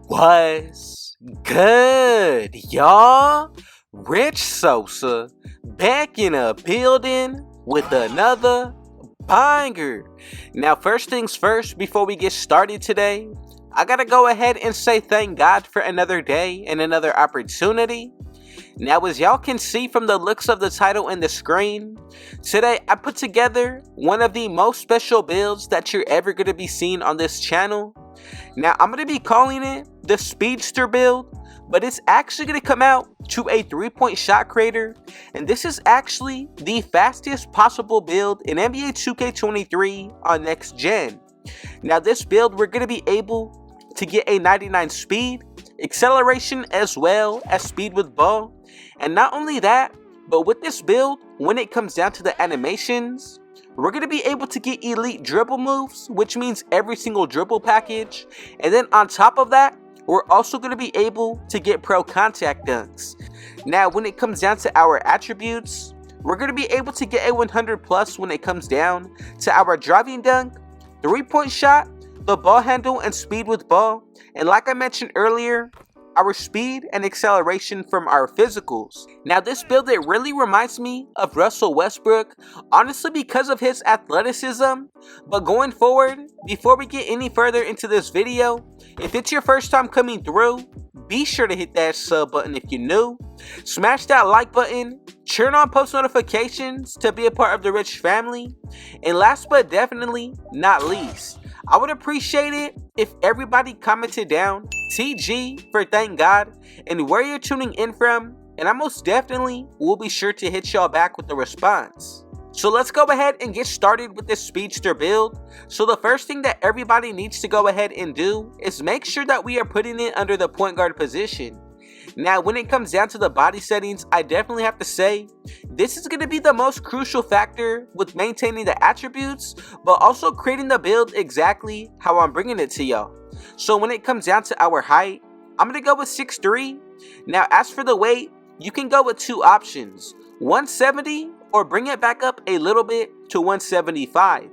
What's good, y'all? Rich Sosa back in a building with another banger. Now, first things first, before we get started today, I gotta go ahead and say thank God for another day and another opportunity. Now, as y'all can see from the looks of the title and the screen, today I put together one of the most special builds that you're ever going to be seeing on this channel. Now, I'm going to be calling it the Speedster build, but it's actually going to come out to a 3-point shot creator, and this is actually the fastest possible build in NBA 2K23 on next gen. Now, this build, we're going to be able to get a 99 speed, acceleration, as well as speed with ball. And not only that, but with this build, when it comes down to the animations, we're going to be able to get elite dribble moves, which means every single dribble package. And then on top of that, we're also going to be able to get pro contact dunks. Now, when it comes down to our attributes, we're going to be able to get a 100 plus when it comes down to our driving dunk, 3-point shot, the ball handle, and speed with ball. And like I mentioned earlier, our speed and acceleration from our physicals. Now, this build, it really reminds me of Russell Westbrook, honestly, because of his athleticism. But going forward, before we get any further into this video, if it's your first time coming through, be sure to hit that sub button if you're new, smash that like button, turn on post notifications to be a part of the Rich family, and last but definitely not least, I would appreciate it if everybody commented down TG for thank God and where you're tuning in from, and I most definitely will be sure to hit y'all back with a response. So let's go ahead and get started with this Speedster build. So the first thing that everybody needs to go ahead and do is make sure that we are putting it under the point guard position. Now, when it comes down to the body settings, I definitely have to say, this is going to be the most crucial factor with maintaining the attributes, but also creating the build exactly how I'm bringing it to y'all. So when it comes down to our height, I'm going to go with 6'3". Now, as for the weight, you can go with two options, 170 or bring it back up a little bit to 175.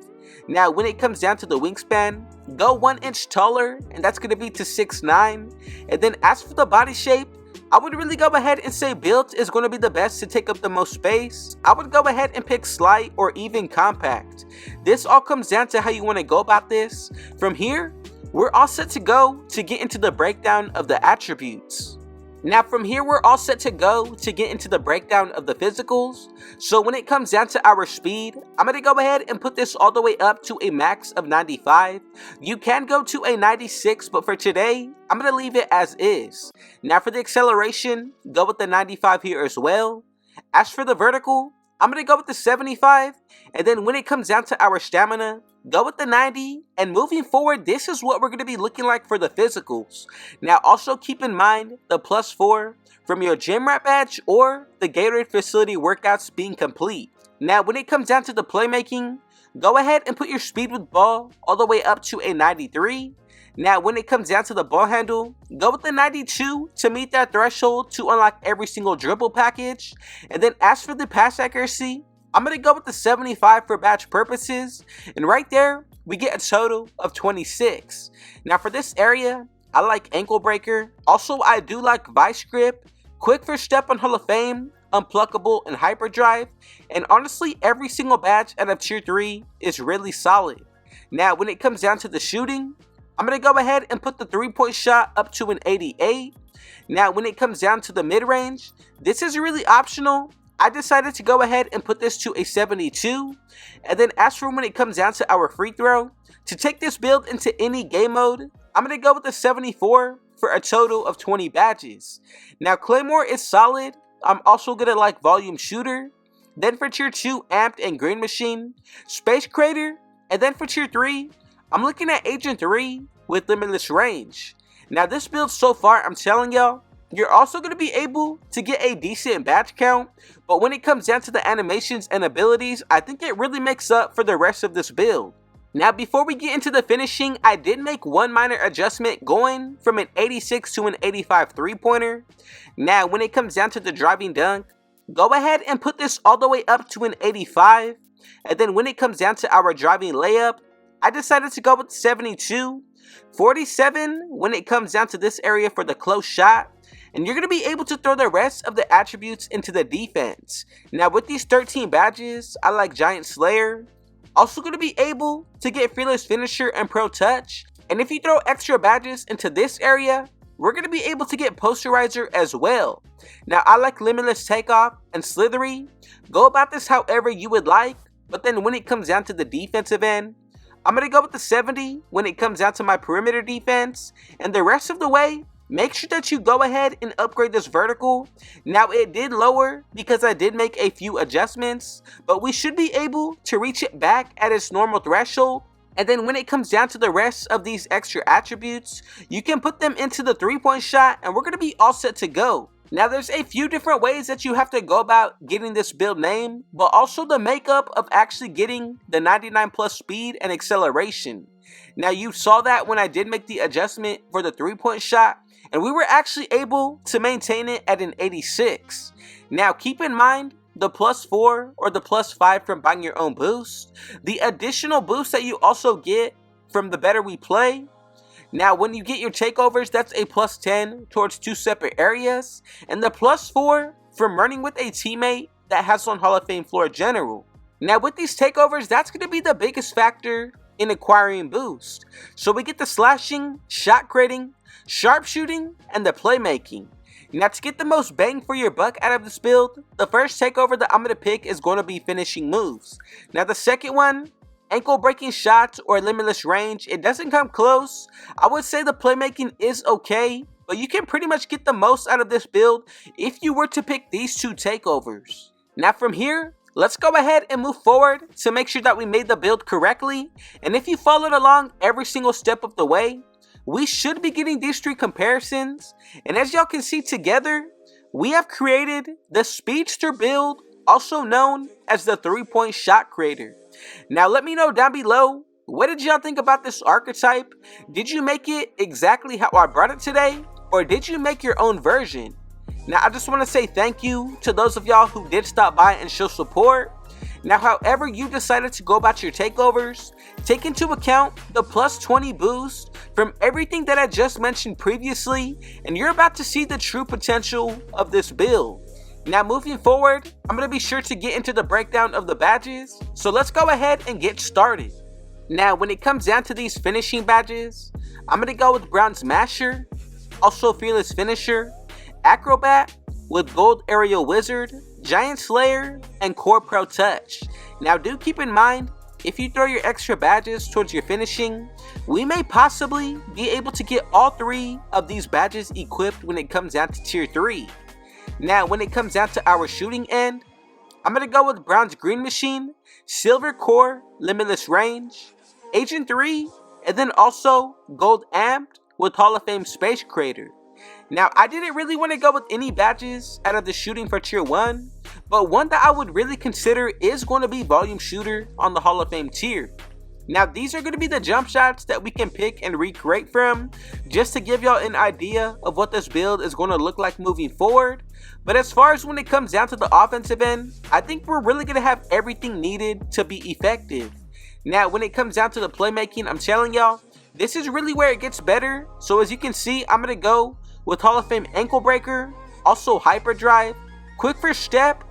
Now, when it comes down to the wingspan, go 1 inch taller, and that's going to be to 6'9". And then as for the body shape, I would really go ahead and say built is going to be the best to take up the most space. I would go ahead and pick slight or even compact. This all comes down to how you want to go about this. From here, we're all set to go to get into the breakdown of the attributes. Now, from here, we're all set to go to get into the breakdown of the physicals. So when it comes down to our speed, I'm going to go ahead and put this all the way up to a max of 95. You can go to a 96, but for today, I'm going to leave it as is. Now, for the acceleration, go with the 95 here as well. As for the vertical, I'm going to go with the 75. And then when it comes down to our stamina, go with the 90, and moving forward, this is what we're going to be looking like for the physicals. Now, also keep in mind the +4 from your gym rat badge or the Gatorade facility workouts being complete. Now, when it comes down to the playmaking, go ahead and put your speed with ball all the way up to a 93. Now, when it comes down to the ball handle, go with the 92 to meet that threshold to unlock every single dribble package. And then as for the pass accuracy, I'm going to go with the 75 for batch purposes, and right there, we get a total of 26. Now for this area, I like ankle breaker. Also, I do like vice grip, quick first step on Hall of Fame, unpluckable, and hyperdrive. And honestly, every single badge out of tier 3 is really solid. Now, when it comes down to the shooting, I'm going to go ahead and put the 3-point shot up to an 88. Now, when it comes down to the mid-range, this is really optional. I decided to go ahead and put this to a 72. And then as for when it comes down to our free throw, to take this build into any game mode, I'm going to go with the 74 for a total of 20 badges. Now, Claymore is solid. I'm also going to like volume shooter. Then for tier 2, amped and green machine, space creator. And then for tier 3, I'm looking at agent 3 with limitless range. Now, this build so far, I'm telling y'all, you're also going to be able to get a decent badge count, but when it comes down to the animations and abilities, I think it really makes up for the rest of this build. Now, before we get into the finishing, I did make one minor adjustment going from an 86 to an 85 3-pointer. Now, when it comes down to the driving dunk, go ahead and put this all the way up to an 85. And then when it comes down to our driving layup, I decided to go with 72. 47 when it comes down to this area for the close shot. And you're going to be able to throw the rest of the attributes into the defense. Now with these 13 badges, I like Giant Slayer. Also going to be able to get Fearless Finisher and Pro Touch. And if you throw extra badges into this area, we're going to be able to get Posterizer as well. Now I like Limitless Takeoff and Slithery. Go about this however you would like. But then when it comes down to the defensive end, I'm going to go with the 70 when it comes down to my perimeter defense. And the rest of the way, make sure that you go ahead and upgrade this vertical. Now it did lower because I did make a few adjustments, but we should be able to reach it back at its normal threshold. And then when it comes down to the rest of these extra attributes, you can put them into the 3-point shot and we're going to be all set to go. Now there's a few different ways that you have to go about getting this build name, but also the makeup of actually getting the 99 plus speed and acceleration. Now you saw that when I did make the adjustment for the 3-point shot, and we were actually able to maintain it at an 86. Now keep in mind the +4 or the +5 from buying your own boost, the additional boost that you also get from the better we play. Now when you get your takeovers, that's a +10 towards 2 separate areas, and the +4 from running with a teammate that has on Hall of Fame floor general. Now with these takeovers, that's going to be the biggest factor in acquiring boost. So we get the slashing, shot creating, sharpshooting, and the playmaking. Now to get the most bang for your buck out of this build, the first takeover that I'm going to pick is going to be finishing moves. Now the second one, ankle breaking shots or limitless range, it doesn't come close. I would say the playmaking is okay, but you can pretty much get the most out of this build if you were to pick these two takeovers. Now from here, let's go ahead and move forward to make sure that we made the build correctly. And if you followed along every single step of the way, we should be getting these 3 comparisons. And as y'all can see together, we have created the Speedster build, also known as the 3-point shot creator. Now let me know down below, what did y'all think about this archetype? Did you make it exactly how I brought it today? Or did you make your own version? Now I just want to say thank you to those of y'all who did stop by and show support. Now however you decided to go about your takeovers, take into account the +20 boost from everything that I just mentioned previously, and you're about to see the true potential of this build. Now moving forward, I'm going to be sure to get into the breakdown of the badges, so let's go ahead and get started. Now when it comes down to these finishing badges, I'm going to go with Bronze Masher, also Fearless Finisher, Acrobat with Gold Aerial Wizard, Giant Slayer, and Core Pro Touch. Now do keep in mind, if you throw your extra badges towards your finishing, we may possibly be able to get all 3 of these badges equipped when it comes down to tier 3. Now when it comes down to our shooting end, I'm going to go with Bronze Green Machine, Silver Core, Limitless Range, Agent 3, and then also Gold Amped with Hall of Fame Space Crater. Now I didn't really want to go with any badges out of the shooting for tier 1, but one that I would really consider is going to be Volume Shooter on the Hall of Fame tier. Now these are going to be the jump shots that we can pick and recreate from, just to give y'all an idea of what this build is going to look like moving forward. But as far as when it comes down to the offensive end, I think we're really going to have everything needed to be effective. Now when it comes down to the playmaking, I'm telling y'all, this is really where it gets better. So as you can see, I'm going to go with Hall of Fame Ankle Breaker, also Hyperdrive, Quick First Step,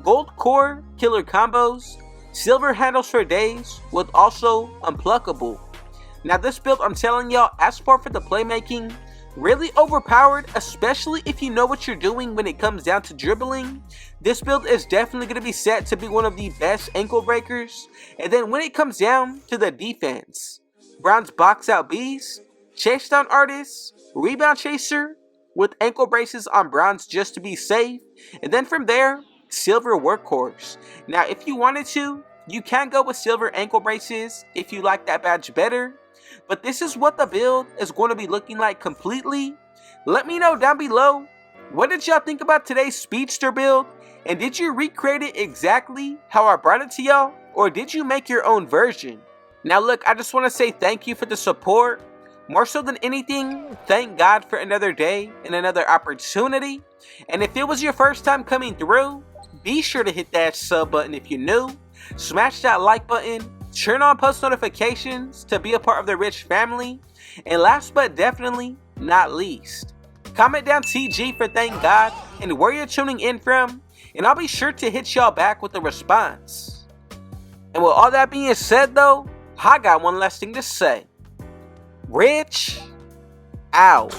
Gold Core Killer Combos, Silver Handles for Days with also Unpluckable. Now this build, I'm telling y'all, as far for the playmaking, really overpowered, especially if you know what you're doing when it comes down to dribbling. This build is definitely going to be set to be one of the best ankle breakers. And then when it comes down to the defense, Bronze Box Out Beast, Chase Down Artist, Rebound Chaser with ankle braces on bronze just to be safe. And then from there, Silver Workhorse. Now if you wanted to, you can go with silver ankle braces if you like that badge better. But this is what the build is going to be looking like completely. Let me know down below, what did y'all think about today's Speedster build? And did you recreate it exactly how I brought it to y'all? Or did you make your own version? Now look, I just want to say thank you for the support. More so than anything, thank God for another day and another opportunity. And if it was your first time coming through, be sure to hit that sub button if you're new. Smash that like button. turn on post notifications to be a part of the Rich family, and last but definitely not least, comment down TG for thank God and where you're tuning in from, and I'll be sure to hit y'all back with a response. And with all that being said though, I got one last thing to say. Rich out.